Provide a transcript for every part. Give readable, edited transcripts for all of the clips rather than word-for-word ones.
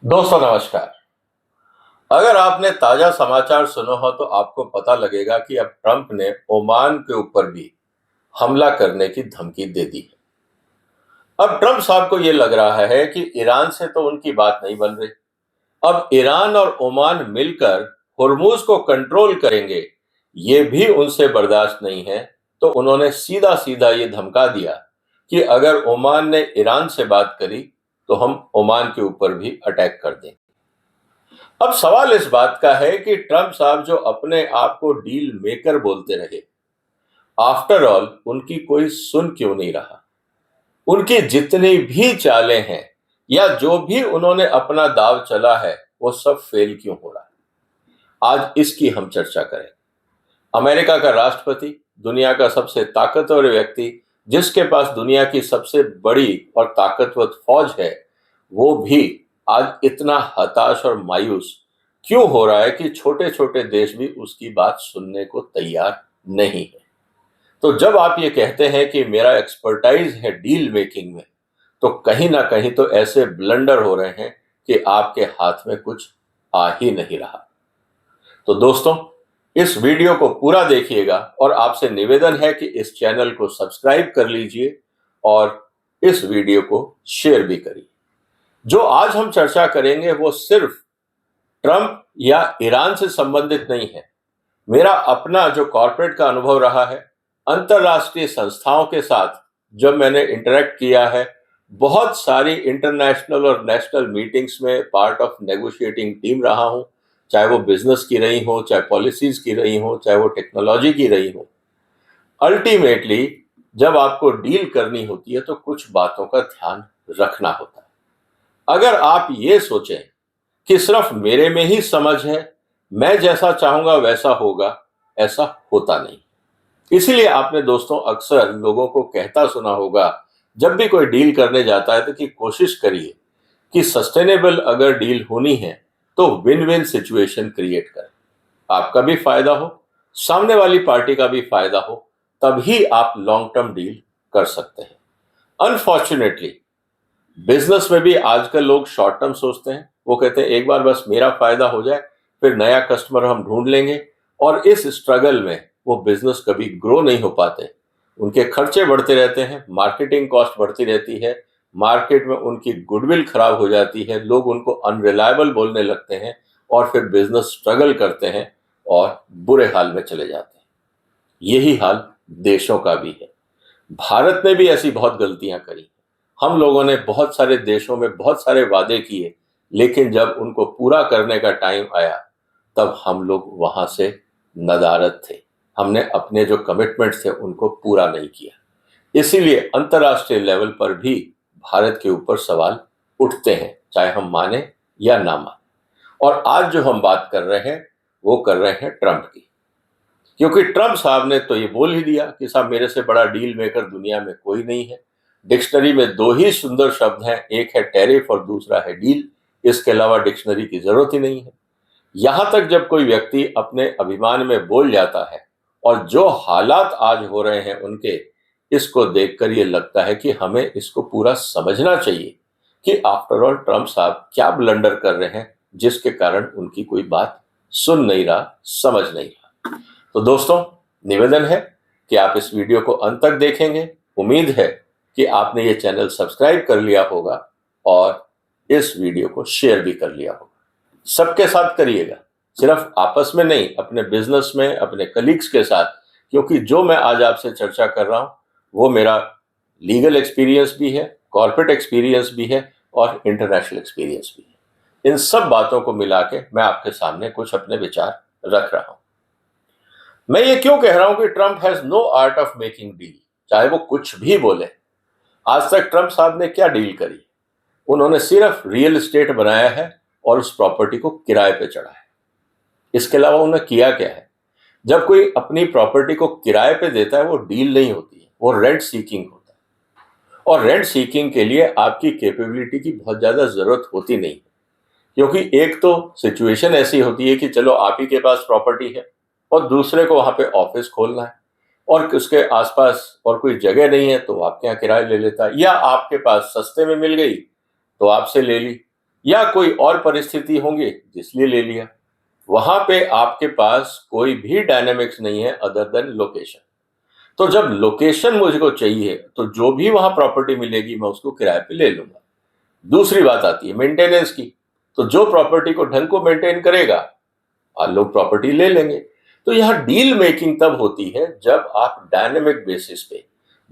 दोस्तों नमस्कार। अगर आपने ताजा समाचार सुना हो तो आपको पता लगेगा कि अब ट्रंप ने ओमान के ऊपर भी हमला करने की धमकी दे दी है। अब ट्रंप साहब को यह लग रहा है कि ईरान से तो उनकी बात नहीं बन रही। अब ईरान और ओमान मिलकर हुर्मुज को कंट्रोल करेंगे, ये भी उनसे बर्दाश्त नहीं है। तो उन्होंने सीधा सीधा ये धमका दिया कि अगर ओमान ने ईरान से बात करी तो हम ओमान के ऊपर भी अटैक कर देंगे। अब सवाल इस बात का है कि ट्रंप साहब जो अपने आप को डील मेकर बोलते रहे, आफ्टर ऑल उनकी कोई सुन क्यों नहीं रहा। उनकी जितनी भी चालें हैं या जो भी उन्होंने अपना दाव चला है वो सब फेल क्यों हो रहा है। आज इसकी हम चर्चा करें। अमेरिका का राष्ट्रपति, दुनिया का सबसे ताकतवर व्यक्ति, जिसके पास दुनिया की सबसे बड़ी और ताकतवर फौज है, वो भी आज इतना हताश और मायूस क्यों हो रहा है कि छोटे छोटे देश भी उसकी बात सुनने को तैयार नहीं है। तो जब आप ये कहते हैं कि मेरा एक्सपर्टाइज है डील मेकिंग में, तो कहीं ना कहीं तो ऐसे ब्लंडर हो रहे हैं कि आपके हाथ में कुछ आ ही नहीं रहा। तो दोस्तों, इस वीडियो को पूरा देखिएगा और आपसे निवेदन है कि इस चैनल को सब्सक्राइब कर लीजिए और इस वीडियो को शेयर भी करिए। जो आज हम चर्चा करेंगे वो सिर्फ ट्रंप या ईरान से संबंधित नहीं है। मेरा अपना जो कॉर्पोरेट का अनुभव रहा है, अंतरराष्ट्रीय संस्थाओं के साथ जब मैंने इंटरेक्ट किया है, बहुत सारी इंटरनेशनल और नेशनल मीटिंग्स में पार्ट ऑफ नेगोशिएटिंग टीम रहा हूं, चाहे वो बिजनेस की रही हो, चाहे पॉलिसीज की रही हो, चाहे वो टेक्नोलॉजी की रही हो। अल्टीमेटली जब आपको डील करनी होती है तो कुछ बातों का ध्यान रखना होता है। अगर आप ये सोचें कि सिर्फ मेरे में ही समझ है, मैं जैसा चाहूंगा वैसा होगा, ऐसा होता नहीं। इसीलिए आपने दोस्तों अक्सर लोगों को कहता सुना होगा, जब भी कोई डील करने जाता है तो कि कोशिश करिए कि सस्टेनेबल अगर डील होनी है तो विन विन सिचुएशन क्रिएट करें। आपका भी फायदा हो, सामने वाली पार्टी का भी फायदा हो, तभी आप लॉन्ग टर्म डील कर सकते हैं। अनफॉर्चुनेटली बिजनेस में भी आजकल लोग शॉर्ट टर्म सोचते हैं। वो कहते हैं एक बार बस मेरा फायदा हो जाए, फिर नया कस्टमर हम ढूंढ लेंगे, और इस स्ट्रगल में वो बिजनेस कभी ग्रो नहीं हो पाते। उनके खर्चे बढ़ते रहते हैं, मार्केटिंग कॉस्ट बढ़ती रहती है, मार्केट में उनकी गुडविल खराब हो जाती है, लोग उनको अनरिलायबल बोलने लगते हैं और फिर बिजनेस स्ट्रगल करते हैं और बुरे हाल में चले जाते हैं। यही हाल देशों का भी है। भारत ने भी ऐसी बहुत गलतियां करी। हम लोगों ने बहुत सारे देशों में बहुत सारे वादे किए, लेकिन जब उनको पूरा करने का टाइम आया तब हम लोग वहां से नदारद थे। हमने अपने जो कमिटमेंट थे उनको पूरा नहीं किया। इसीलिए अंतर्राष्ट्रीय लेवल पर भी भारत के ऊपर सवाल उठते हैं, चाहे हम माने या ना माने। और आज जो हम बात कर रहे हैं वो कर रहे हैं ट्रंप की, क्योंकि ट्रंप साहब ने तो ये बोल ही दिया कि साहब मेरे से बड़ा डील मेकर दुनिया में कोई नहीं है। डिक्शनरी में दो ही सुंदर शब्द हैं, एक है टैरिफ और दूसरा है डील। इसके अलावा डिक्शनरी की जरूरत ही नहीं है। यहां तक जब कोई व्यक्ति अपने अभिमान में बोल जाता है और जो हालात आज हो रहे हैं उनके, इसको देखकर ये लगता है कि हमें इसको पूरा समझना चाहिए कि आफ्टर ऑल ट्रंप साहब क्या ब्लंडर कर रहे हैं जिसके कारण उनकी कोई बात सुन नहीं रहा, समझ नहीं रहा। तो दोस्तों, निवेदन है कि आप इस वीडियो को अंत तक देखेंगे। उम्मीद है कि आपने ये चैनल सब्सक्राइब कर लिया होगा और इस वीडियो को शेयर भी कर लिया होगा। सबके साथ करिएगा, सिर्फ आपस में नहीं, अपने बिजनेस में, अपने कलीग्स के साथ, क्योंकि जो मैं आज आपसे चर्चा कर रहा हूं वो मेरा लीगल एक्सपीरियंस भी है, कॉर्पोरेट एक्सपीरियंस भी है और इंटरनेशनल एक्सपीरियंस भी है। इन सब बातों को मिला के मैं आपके सामने कुछ अपने विचार रख रहा हूं। मैं ये क्यों कह रहा हूं कि Trump has no art of making deal, चाहे वो कुछ भी बोले। आज तक ट्रंप साहब ने क्या डील करी? उन्होंने सिर्फ रियल एस्टेट बनाया है और उस प्रॉपर्टी को किराए पे चढ़ा है। इसके अलावा उन्होंने किया क्या है? जब कोई अपनी प्रॉपर्टी को किराए पे देता है वो डील नहीं होती है, वो रेंट सीकिंग होता है। और रेंट सीकिंग के लिए आपकी कैपेबिलिटी की बहुत ज्यादा जरूरत होती नहीं, क्योंकि एक तो सिचुएशन ऐसी होती है कि चलो आप ही के पास प्रॉपर्टी है और दूसरे को वहां पे ऑफिस खोलना है और उसके आसपास और कोई जगह नहीं है तो आपके यहाँ किराए ले लेता है, या आपके पास सस्ते में मिल गई तो आपसे ले ली। या कोई और परिस्थिति होंगी जिसलिए ले लिया। वहां पे आपके पास कोई भी डायनेमिक्स नहीं है अदर देन लोकेशन। तो जब लोकेशन मुझको चाहिए तो जो भी वहां प्रॉपर्टी मिलेगी मैं उसको किराए पे ले लूंगा। दूसरी बात आती है मेंटेनेंस की। तो जो प्रॉपर्टी को ढंग को मेंटेन करेगा लोग प्रॉपर्टी ले लेंगे। तो यह डील मेकिंग तब होती है जब आप डायनेमिक बेसिस पे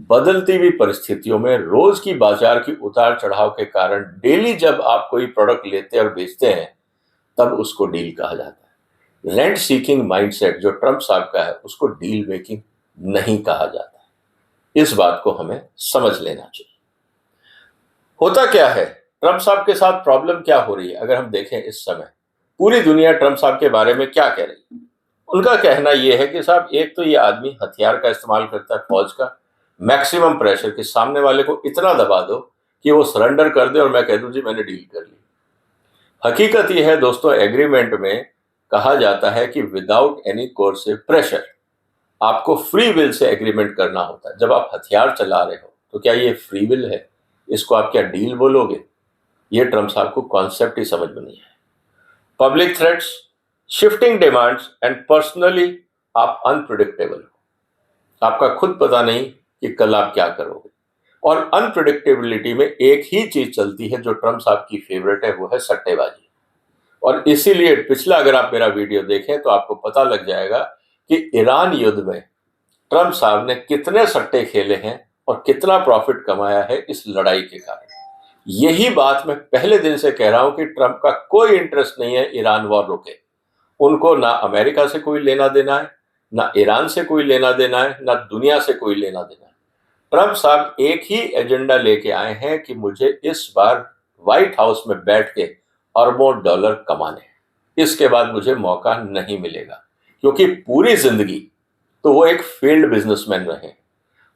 बदलती हुई परिस्थितियों में रोज की बाजार की उतार चढ़ाव के कारण डेली जब आप कोई प्रोडक्ट लेते और बेचते हैं तब उसको डील कहा जाता है। रेंट सीकिंग माइंडसेट जो ट्रंप साहब का है उसको डील मेकिंग नहीं कहा जाता। इस बात को हमें समझ लेना चाहिए। होता क्या है, ट्रंप साहब के साथ प्रॉब्लम क्या हो रही है अगर हम देखें इस समय पूरी दुनिया ट्रंप साहब के बारे में क्या कह रही है। उनका कहना यह है कि साहब एक तो ये आदमी हथियार का इस्तेमाल करता है, फौज का मैक्सिमम प्रेशर कि सामने वाले को इतना दबा दो कि वो सरेंडर कर दे और मैं कह दूं जी मैंने डील कर ली। हकीकत यह है दोस्तों, एग्रीमेंट में कहा जाता है कि विदाउट एनी कोर्सिव प्रेशर आपको फ्री विल से एग्रीमेंट करना होता है। जब आप हथियार चला रहे हो तो क्या ये फ्री विल है? इसको आप क्या डील बोलोगे? ये ट्रंप साहब को कॉन्सेप्ट ही समझ में नहीं है। Public threats, shifting demands and personally आप अनप्रिडिक्टेबल हो। आपका खुद पता नहीं कि कल आप क्या करोगे। और अनप्रिडिक्टेबिलिटी में एक ही चीज चलती है जो ट्रंप साहब की फेवरेट है, वो है सट्टेबाजी। और इसीलिए पिछला अगर आप मेरा वीडियो देखें तो आपको पता लग जाएगा कि ईरान युद्ध में ट्रंप साहब ने कितने सट्टे खेले हैं और कितना प्रॉफिट कमाया है इस लड़ाई के कारण। यही बात मैं पहले दिन से कह रहा हूं कि ट्रंप का कोई इंटरेस्ट नहीं है ईरान वॉर रुके। उनको ना अमेरिका से कोई लेना देना है, ना ईरान से कोई लेना देना है, ना दुनिया से कोई लेना देना है। ट्रंप साहब एक ही एजेंडा लेके आए हैं कि मुझे इस बार व्हाइट हाउस में बैठ के अरबों डॉलर कमाने हैं। इसके बाद मुझे मौका नहीं मिलेगा, क्योंकि पूरी जिंदगी तो वो एक फील्ड बिजनेसमैन रहे।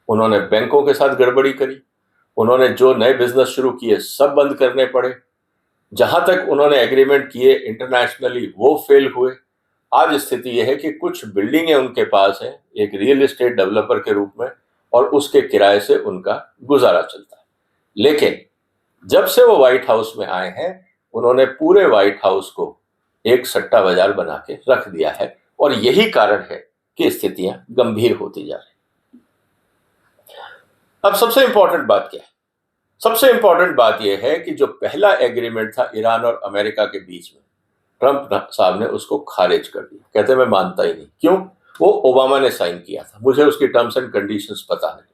उन्होंने बैंकों के साथ गड़बड़ी करी, उन्होंने जो नए बिजनेस शुरू किए सब बंद करने पड़े, जहां तक उन्होंने एग्रीमेंट किए इंटरनेशनली वो फेल हुए। आज स्थिति यह है कि कुछ बिल्डिंगें उनके पास हैं एक रियल एस्टेट डेवलपर के रूप में, और उसके किराए से उनका गुजारा चलता है। लेकिन जब से वो व्हाइट हाउस में आए हैं उन्होंने पूरे व्हाइट हाउस को एक सट्टा बाजार बना के रख दिया है, और यही कारण है कि स्थितियां गंभीर होती जा रही। अब सबसे इंपॉर्टेंट बात क्या है? सबसे इंपॉर्टेंट बात यह है कि जो पहला एग्रीमेंट था ईरान और अमेरिका के बीच में, ट्रंप साहब ने उसको खारिज कर दिया। कहते मैं मानता ही नहीं। क्यों? वो ओबामा ने साइन किया था, मुझे उसकी टर्म्स एंड कंडीशंस पता नहीं।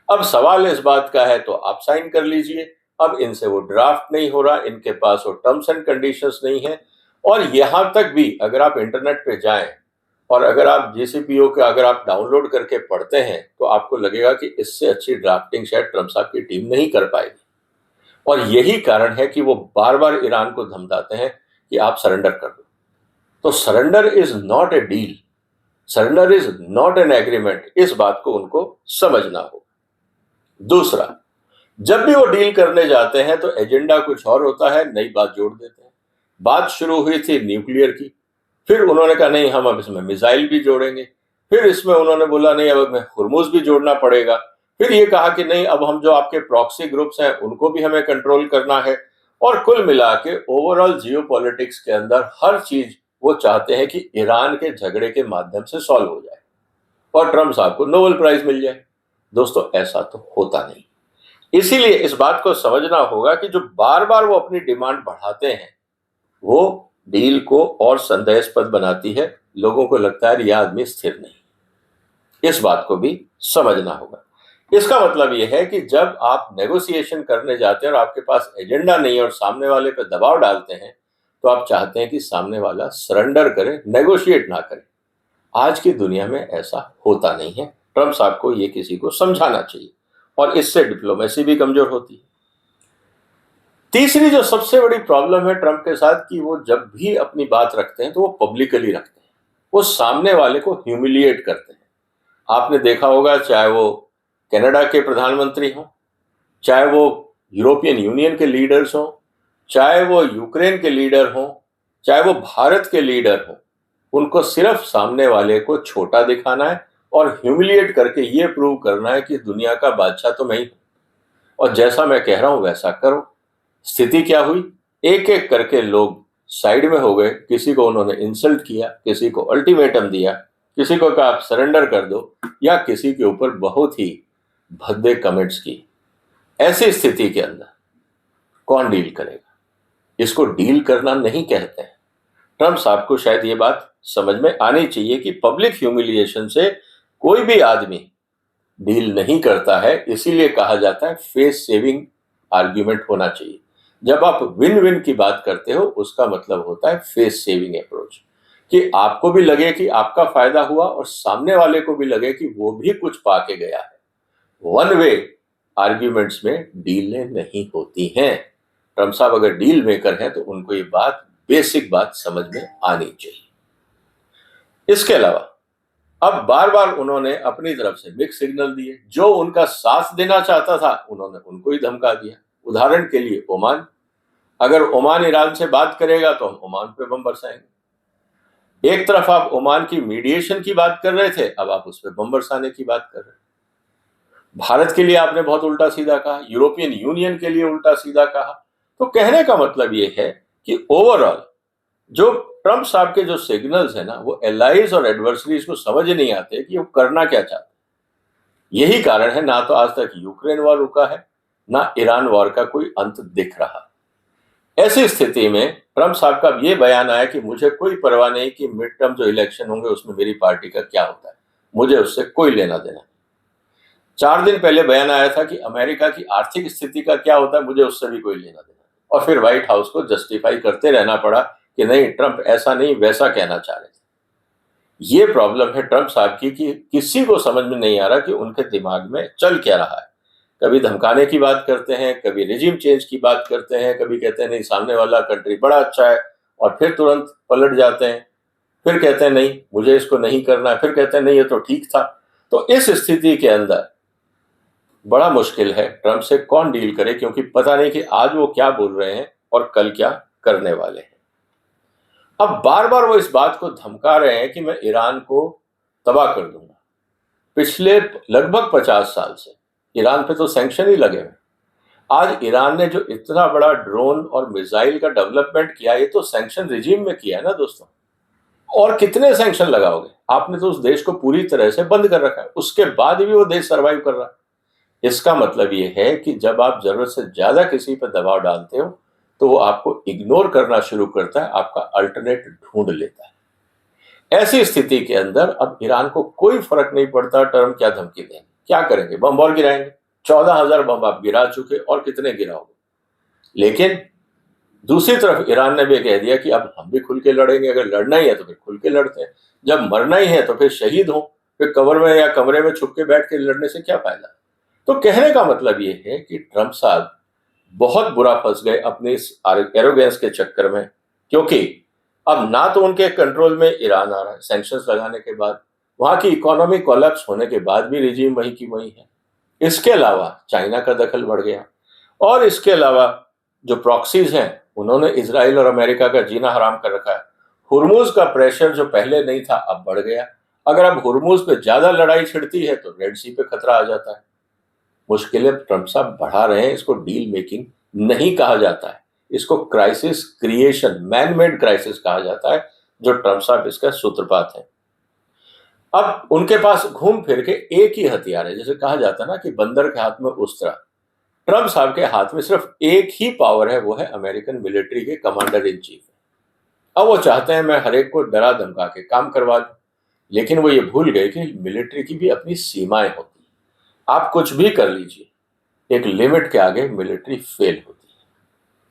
अब सवाल इस बात का है तो आप साइन कर लीजिए। अब इनसे वो ड्राफ्ट नहीं हो रहा, इनके पास वो टर्म्स एंड कंडीशंस नहीं है। और यहां तक भी अगर आप इंटरनेट पे जाएं और अगर आप JCPO के अगर आप डाउनलोड करके पढ़ते हैं तो आपको लगेगा कि इससे अच्छी ड्राफ्टिंग शायद ट्रंप साहब की टीम नहीं कर पाएगी। और यही कारण है कि वो बार बार ईरान को धमकाते हैं कि आप सरेंडर कर दो। तो surrender is not a deal, surrender is not an agreement. इस बात को उनको समझना होगा। दूसरा, जब भी वो डील करने जाते हैं तो एजेंडा कुछ और होता है, नई बात जोड़ देते हैं। बात शुरू हुई थी न्यूक्लियर की, फिर उन्होंने कहा नहीं हम अब इसमें मिसाइल भी जोड़ेंगे, फिर इसमें उन्होंने बोला नहीं अब हमें हुर्मुज भी जोड़ना पड़ेगा, फिर ये कहा कि नहीं अब हम जो आपके प्रॉक्सी ग्रुप्स हैं उनको भी हमें कंट्रोल करना है। और कुल मिला के ओवरऑल जियोपॉलिटिक्स के अंदर हर चीज वो चाहते हैं कि ईरान के झगड़े के माध्यम से सॉल्व हो जाए और ट्रंप साहब को नोबेल प्राइज मिल जाए। दोस्तों ऐसा तो होता नहीं। इसीलिए इस बात को समझना होगा कि जो बार बार वो अपनी डिमांड बढ़ाते हैं वो डील को और संदेहास्पद बनाती है। लोगों को लगता है यह आदमी स्थिर नहीं। इस बात को भी समझना होगा। इसका मतलब यह है कि जब आप नेगोशिएशन करने जाते हैं और आपके पास एजेंडा नहीं है और सामने वाले पर दबाव डालते हैं तो आप चाहते हैं कि सामने वाला सरेंडर करे, नेगोशिएट ना करे। आज की दुनिया में ऐसा होता नहीं है। ट्रंप साहब को यह किसी को समझाना चाहिए और इससे डिप्लोमेसी भी कमजोर होती है। तीसरी जो सबसे बड़ी प्रॉब्लम है ट्रंप के साथ कि वो जब भी अपनी बात रखते हैं तो वो पब्लिकली रखते हैं, वो सामने वाले को ह्यूमिलिएट करते हैं। आपने देखा होगा चाहे वो कनाडा के प्रधानमंत्री हों, चाहे वो यूरोपियन यूनियन के लीडर्स हों, चाहे वो यूक्रेन के लीडर हों, चाहे वो भारत के लीडर हों, उनको सिर्फ सामने वाले को छोटा दिखाना है और ह्यूमिलिएट करके ये प्रूव करना है कि दुनिया का बादशाह तो मैं ही हूं और जैसा मैं कह रहा हूं वैसा करो। स्थिति क्या हुई? एक एक करके लोग साइड में हो गए, किसी को उन्होंने इंसल्ट किया, किसी को अल्टीमेटम दिया, किसी को कहा आप सरेंडर कर दो, या किसी के ऊपर बहुत ही भद्दे कमेंट्स की। ऐसी स्थिति के अंदर कौन डील करेगा? इसको डील करना नहीं कहते हैं। ट्रम्प साहब को शायद ये बात समझ में आनी चाहिए कि पब्लिक ह्यूमिलिएशन से कोई भी आदमी डील नहीं करता है, इसीलिए कहा जाता है फेस सेविंग आर्ग्यूमेंट होना चाहिए। जब आप विन विन की बात करते हो उसका मतलब होता है फेस सेविंग अप्रोच, कि आपको भी लगे कि आपका फायदा हुआ और सामने वाले को भी लगे कि वो भी कुछ पाके गया है। वन वे आर्ग्यूमेंट्स में डीलें नहीं होती हैं। ट्रम्प साहब अगर डील मेकर हैं तो उनको ये बात, बेसिक बात समझ में आनी चाहिए। इसके अलावा अब बार बार उन्होंने अपनी तरफ से मिक्स सिग्नल दिए। जो उनका साथ देना चाहता था उन्होंने उनको ही धमका दिया। उदाहरण के लिए ओमान, अगर ओमान ईरान से बात करेगा तो हम ओमान पे बम बरसाएंगे। एक तरफ आप ओमान की मीडिएशन की बात कर रहे थे, अब आप उस पर बम बरसाने की बात कर रहे हैं। भारत के लिए आपने बहुत उल्टा सीधा कहा, यूरोपियन यूनियन के लिए उल्टा सीधा कहा। तो कहने का मतलब ये है कि ओवरऑल जो ट्रम्प साहब के जो सिग्नल्स है ना, वो एलाइज और एडवर्सरीज को समझ नहीं आते कि वो करना क्या चाहते हैं। यही कारण है ना तो आज तक यूक्रेन वॉर रुका है, ना ईरान वॉर का कोई अंत दिख रहा। ऐसी स्थिति में ट्रम्प साहब का ये बयान आया कि मुझे कोई परवाह नहीं कि मिड टर्म जो इलेक्शन होंगे उसमें मेरी पार्टी का क्या होता है, मुझे उससे कोई लेना देना। 4 दिन पहले बयान आया था कि अमेरिका की आर्थिक स्थिति का क्या होता है, मुझे उससे भी कोई लेना देना। और फिर व्हाइट हाउस को जस्टिफाई करते रहना पड़ा कि नहीं, ट्रम्प ऐसा नहीं वैसा कहना चाह रहे थे। ये प्रॉब्लम है ट्रम्प साहब की कि किसी को समझ में नहीं आ रहा कि उनके दिमाग में चल क्या रहा है। कभी धमकाने की बात करते हैं, कभी रिजिम चेंज की बात करते हैं, कभी कहते हैं नहीं सामने वाला कंट्री बड़ा अच्छा है, और फिर तुरंत पलट जाते हैं। फिर कहते हैं नहीं मुझे इसको नहीं करना है, फिर कहते हैं नहीं ये तो ठीक था। तो इस स्थिति के अंदर बड़ा मुश्किल है, ट्रम्प से कौन डील करे, क्योंकि पता नहीं कि आज वो क्या बोल रहे हैं और कल क्या करने वाले हैं। अब बार बार वो इस बात को धमका रहे हैं कि मैं ईरान को तबाह कर दूंगा। पिछले लगभग 50 साल से ईरान पे तो सैंक्शन ही लगे हुए। आज ईरान ने जो इतना बड़ा ड्रोन और मिसाइल का डेवलपमेंट किया, ये तो सैंक्शन रिजीम में किया है ना दोस्तों। और कितने सैंक्शन लगाओगे? आपने तो उस देश को पूरी तरह से बंद कर रखा है, उसके बाद भी वो देश सर्वाइव कर रहा है। इसका मतलब ये है कि जब आप जरूरत से ज्यादा किसी पर दबाव डालते हो तो वो आपको इग्नोर करना शुरू करता है, आपका अल्टरनेट ढूंढ लेता है। ऐसी स्थिति के अंदर अब ईरान को कोई फर्क नहीं पड़ता ट्रम्प क्या धमकी देंगे, क्या करेंगे, बम और गिराएंगे। 14,000 बम आप गिरा चुके, और कितने गिराओगे। लेकिन दूसरी तरफ ईरान ने भी कह दिया कि अब हम भी खुल के लड़ेंगे, अगर लड़ना ही है तो फिर खुल के लड़ते हैं, जब मरना ही है तो फिर शहीद हो, फिर कवर में या कमरे में छुप के बैठ के लड़ने से क्या फायदा। तो कहने का मतलब ये है कि ट्रम्प साहब बहुत बुरा फंस गए अपने इस एरोगेंस के चक्कर में, क्योंकि अब ना तो उनके कंट्रोल में ईरान आ रहा है सैंक्शंस लगाने के बाद, वहां की इकोनॉमी कोलैप्स होने के बाद भी रिजीम वही की वही है। इसके अलावा चाइना का दखल बढ़ गया, और इसके अलावा जो प्रॉक्सीज हैं उन्होंने इजराइल और अमेरिका का जीना हराम कर रखा है। हुर्मुज का प्रेशर जो पहले नहीं था अब बढ़ गया। अगर अब हुर्मुज पे ज्यादा लड़ाई छिड़ती है तो रेड सी पे खतरा आ जाता है। मुश्किलें ट्रम्प साहब बढ़ा रहे हैं। इसको डील मेकिंग नहीं कहा जाता है, इसको crisis creation, man made crisis कहा जाता है, जो ट्रम्प साहब इसका सूत्रपात है। अब उनके पास घूम फिर के एक ही हथियार है, जैसे कहा जाता है ना कि बंदर के हाथ में उस्तरा। ट्रम्प साहब के हाथ में सिर्फ एक ही पावर है, वो है अमेरिकन मिलिट्री के कमांडर इन चीफ। अब वो चाहते हैं मैं हर एक को डरा धमका के काम करवा दूं, लेकिन वो ये भूल गए कि मिलिट्री की भी अपनी सीमाएं होती हैं। आप कुछ भी कर लीजिए, एक लिमिट के आगे मिलिट्री फेल होती है।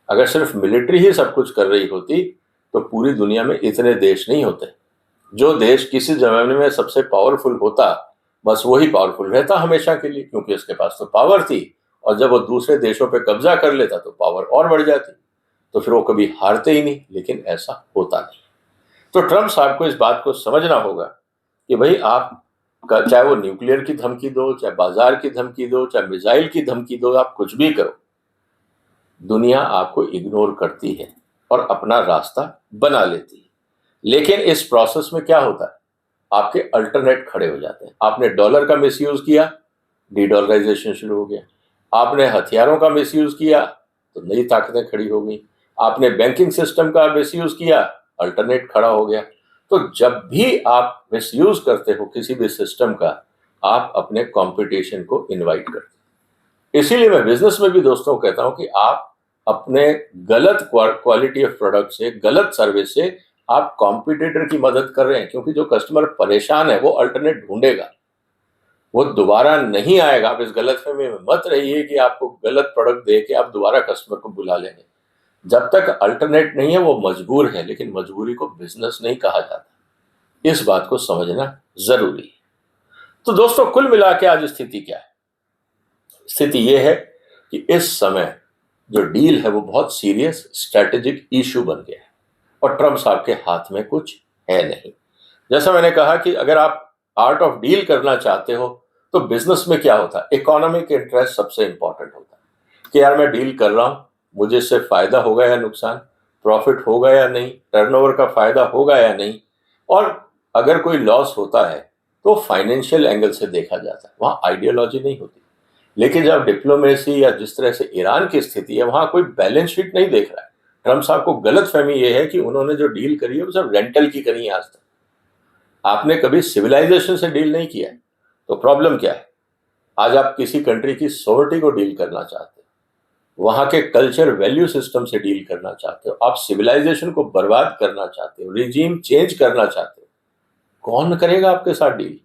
अगर सिर्फ मिलिट्री ही सब कुछ कर रही होती तो पूरी दुनिया में इतने देश नहीं होते। जो देश किसी जमाने में सबसे पावरफुल होता, बस वही पावरफुल रहता हमेशा के लिए, क्योंकि उसके पास तो पावर थी, और जब वो दूसरे देशों पे कब्जा कर लेता तो पावर और बढ़ जाती, तो फिर वो कभी हारते ही नहीं। लेकिन ऐसा होता नहीं। तो ट्रम्प साहब को इस बात को समझना होगा कि भाई आप चाहे वो न्यूक्लियर की धमकी दो, चाहे बाजार की धमकी दो, चाहे मिसाइल की धमकी दो, आप कुछ भी करो, दुनिया आपको इग्नोर करती है और अपना रास्ता बना लेती है। लेकिन इस प्रोसेस में क्या होता है, आपके अल्टरनेट खड़े हो जाते हैं। आपने डॉलर का मिसयूज किया, डीडॉलराइजेशन शुरू हो गया। आपने हथियारों का मिसयूज किया तो नई ताकतें खड़ी हो गई। आपने बैंकिंग सिस्टम का मिसयूज किया, अल्टरनेट खड़ा हो गया। तो जब भी आप मिसयूज करते हो किसी भी सिस्टम का, आप अपने कंपटीशन को इनवाइट करते हो। इसीलिए मैं बिजनेस में भी दोस्तों कहता हूं कि आप अपने गलत क्वालिटी ऑफ प्रोडक्ट से, गलत सर्विस से आप कॉम्पिटिटर की मदद कर रहे हैं, क्योंकि जो कस्टमर परेशान है वो अल्टरनेट ढूंढेगा, वो दोबारा नहीं आएगा। आप इस गलतफहमी में मत रहिए कि आपको गलत प्रोडक्ट दे के आप दोबारा कस्टमर को बुला लेंगे। जब तक अल्टरनेट नहीं है वो मजबूर है, लेकिन मजबूरी को बिजनेस नहीं कहा जाता। इस बात को समझना जरूरी है। तो दोस्तों, कुल मिला के आज स्थिति क्या है? स्थिति यह है कि इस समय जो डील है वो बहुत सीरियस स्ट्रेटेजिक इशू बन गया है और ट्रम्प साहब के हाथ में कुछ है नहीं। जैसा मैंने कहा कि अगर आप आर्ट ऑफ डील करना चाहते हो तो बिजनेस में क्या होता है, इकोनॉमिक इंटरेस्ट सबसे इंपॉर्टेंट होता है कि यार मैं डील कर रहा हूं, मुझे इससे फायदा होगा या नुकसान, प्रॉफिट होगा या नहीं, टर्नओवर का फायदा होगा या नहीं, और अगर कोई लॉस होता है तो फाइनेंशियल एंगल से देखा जाता है, वहां आइडियोलॉजी नहीं होती। लेकिन जब डिप्लोमेसी या जिस तरह से ईरान की स्थिति है, वहां कोई बैलेंस शीट नहीं देख रहा है। ट्रम्प साहब को गलत फहमी यह है कि उन्होंने जो डील करी है वो सिर्फ रेंटल की करी है। आज तक आपने कभी सिविलाइजेशन से डील नहीं किया है, तो प्रॉब्लम क्या है? आज आप किसी कंट्री की सॉवर्टी को डील करना चाहते हो, वहां के कल्चर वैल्यू सिस्टम से डील करना चाहते हो, आप सिविलाइजेशन को बर्बाद करना चाहते हो, रिजीम चेंज करना चाहते हो, कौन करेगा आपके साथ डील?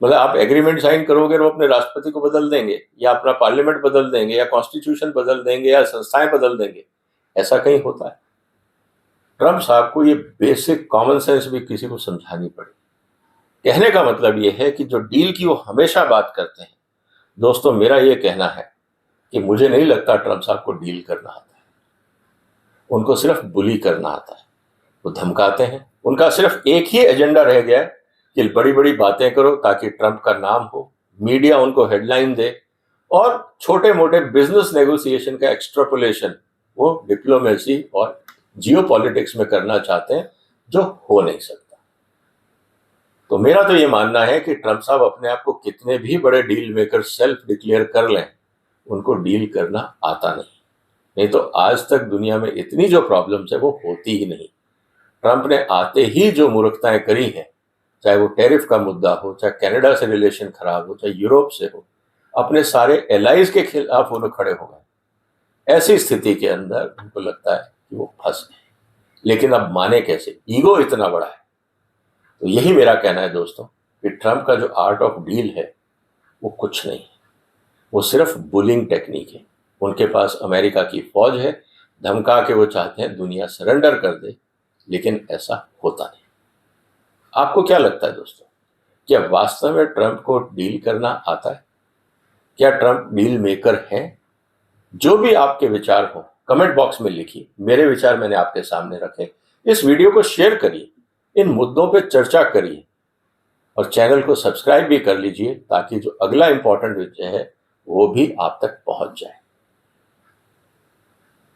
मतलब आप एग्रीमेंट साइन करोगे और वो अपने राष्ट्रपति को बदल देंगे या अपना पार्लियामेंट बदल देंगे या कॉन्स्टिट्यूशन बदल देंगे या संस्थाएं बदल देंगे? ऐसा कहीं होता है? ट्रम्प साहब को ये बेसिक कॉमन सेंस भी किसी को समझानी पड़ी। कहने का मतलब ये है कि जो डील की वो हमेशा बात करते हैं, दोस्तों मेरा ये कहना है कि मुझे नहीं लगता ट्रम्प साहब को डील करना आता है। उनको सिर्फ बुली करना आता है। वो धमकाते हैं, उनका सिर्फ एक ही एजेंडा रह गया है कि बड़ी बड़ी बातें करो ताकि ट्रम्प का नाम हो, मीडिया उनको हेडलाइन दे, और छोटे मोटे बिजनेस नेगोशिएशन का एक्सट्रापोलेशन वो डिप्लोमेसी और जियोपॉलिटिक्स में करना चाहते हैं, जो हो नहीं सकता। तो मेरा तो ये मानना है कि ट्रम्प साहब अपने आप को कितने भी बड़े डील मेकर सेल्फ डिक्लेयर कर लें, उनको डील करना आता नहीं तो आज तक दुनिया में इतनी जो प्रॉब्लम्स है वो होती ही नहीं। ट्रम्प ने आते ही जो मूर्खताएं करी हैं, चाहे वो टैरिफ का मुद्दा हो, चाहे कनाडा से रिलेशन खराब हो, चाहे यूरोप से हो, अपने सारे एलाइज के खिलाफ उन्हें खड़े हो गए। ऐसी स्थिति के अंदर उनको लगता है कि वो फंस गए, लेकिन अब माने कैसे? ईगो इतना बड़ा है। तो यही मेरा कहना है दोस्तों कि ट्रम्प का जो आर्ट ऑफ डील है वो कुछ नहीं है, वो सिर्फ बुलिंग टेक्निक है। उनके पास अमेरिका की फौज है, धमका के वो चाहते हैं दुनिया सरेंडर कर दे, लेकिन ऐसा होता नहीं। आपको क्या लगता है दोस्तों, क्या वास्तव में ट्रम्प को डील करना आता है? क्या ट्रम्प डील मेकर है? जो भी आपके विचार हो कमेंट बॉक्स में लिखिए। मेरे विचार मैंने आपके सामने रखे। इस वीडियो को शेयर करिए, इन मुद्दों पे चर्चा करिए, और चैनल को सब्सक्राइब भी कर लीजिए ताकि जो अगला इंपॉर्टेंट विषय है वो भी आप तक पहुंच जाए।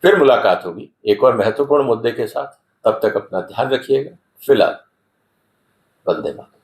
फिर मुलाकात होगी एक और महत्वपूर्ण मुद्दे के साथ। तब तक अपना ध्यान रखिएगा। फिलहाल वंदे मातरम।